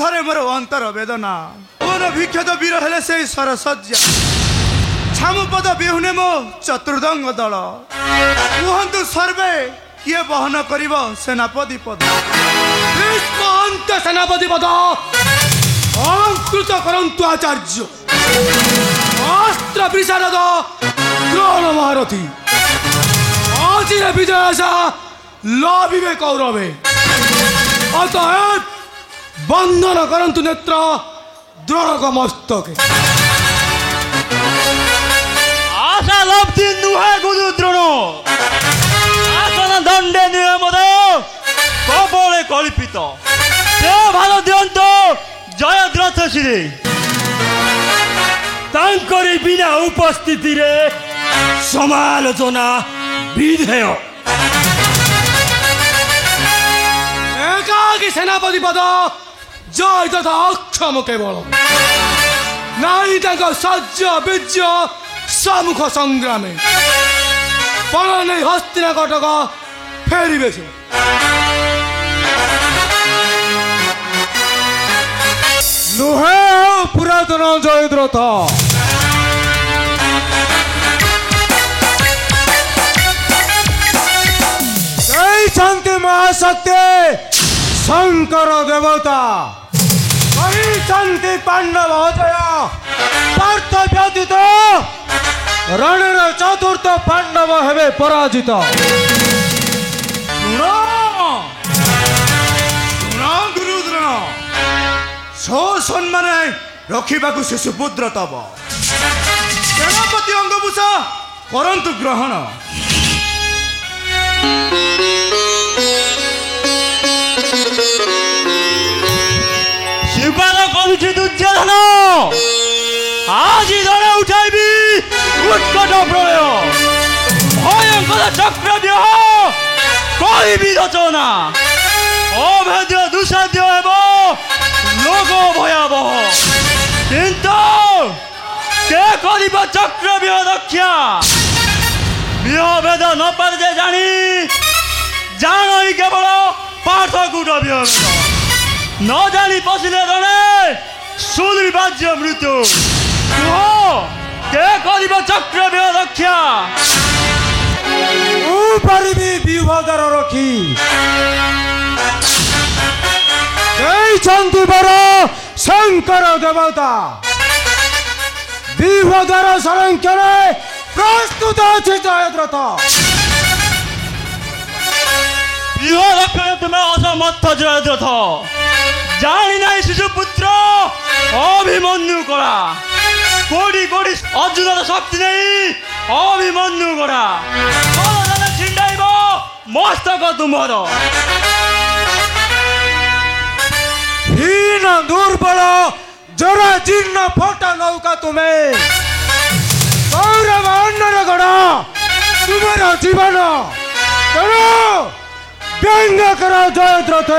थरे मोर अंतर वेदना मोर विख्यात वीर हेले से सरसज्जा छामुपद बिहुने मो चतुर्दंग दल कुहतु सर्वे किए बहन कर सेनापति पद सेनापति पद अलंकृत करंतु आचार्य अस्त्र विशारद द्रोण महारथी आजिर विजय लभिबे कौरवे अतएव बंधन करंतु नेत्र द्रोणक मस्तके आशा लब्धि नुहे गुरु द्रोण आसन दंडे नियमद कबले कल्पित से भाल दियंत जयद्रथ श्री तांकरी बिना उपस्थिति रे समालोचना विधेय एकाकी सेनापति पद जय तथा अक्षम केवल नाई सज्ज बीज सम्मुख संग्रामे पण नहीं हस्तिना कटक फेरिबे से नुहे पुरातन जयद्रथ जय शांति महाशक्ति शंकर देवता जय शांति पांडव अजय पार्थ व्यतीत रणर चतुर्थ पांडव हेबे पराजित गुरु द्रोण सो सम्मान रखा से सुपुत्र तब सेनापति अंगभूषा करंतु ग्रहण स्वीकार करुछि दुर्योधन आज धरे उठाइबी उत्कट प्रलय भयंकर चक्रव्यूह करिबी रचना अभेद्य दुसाध्य हेब लोक भयावह किंतु के करिब चक्रव्यूह रक्षा व्यूह भेद न पारे जानी जानी केवल पार्थकूट व्यूह न जानी पशिले रणे सुदुर्भाग्य मृत्यु के करिब चक्रव्यूह रक्षा व्यूहदार रखी बर शंकर देवता व्यूहदार संरक्षण प्रस्तुत अच्छे जयद्रथ व्यूह रक्षण तुम्हें असमर्थ जयद्रथ जानी नहीं शिशुपुत्र अभिमन्यु करा कोड़ी कोड़ी अर्जुन शक्ति नहीं अभिमन्यु करा छिंडाइब मस्तक तुम्हार हीन दुर्बल जरा जीर्ण फोटा नौका तुम्हें गौरव अन्नर गण तुम्हारा जीवन करो व्यंग करो जयद्रथ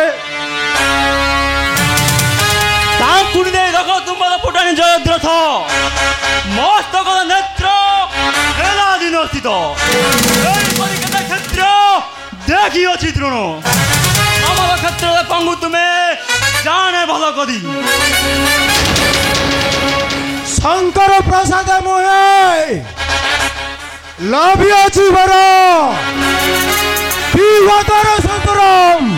रख तुम्हारा फुटानी जयद्रथ मस्तक नेत्र दिन स्थित क्षेत्र देखी अच्छी द्रोण अमर क्षेत्र पंगु तुम्हें जाने भल कदी शंकर प्रसाद मोहे लभि अछि वर विवादर संग्राम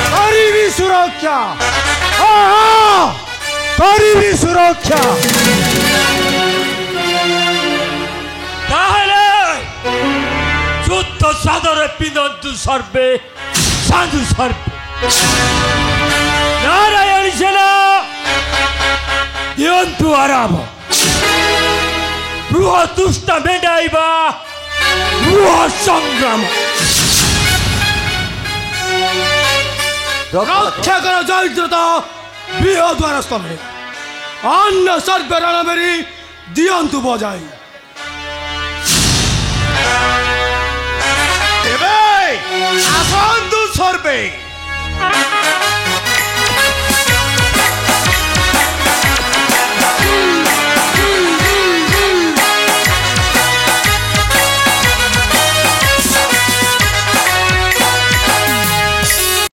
करिबी सुरक्षा करिबी सुरक्षा युद्ध सादर पिंदन्तु सर्वे साधु सर्वे नारायण सेना दियन्तु आराम बृहत् दुष्ट मेटाइबा बृहत् संग्राम रक्षा कर जयद्रथ व्यूह द्वारा स्तंभे अन्न सर्वे रणबेरी दियन्तु बजाई आसन्तु सर्वे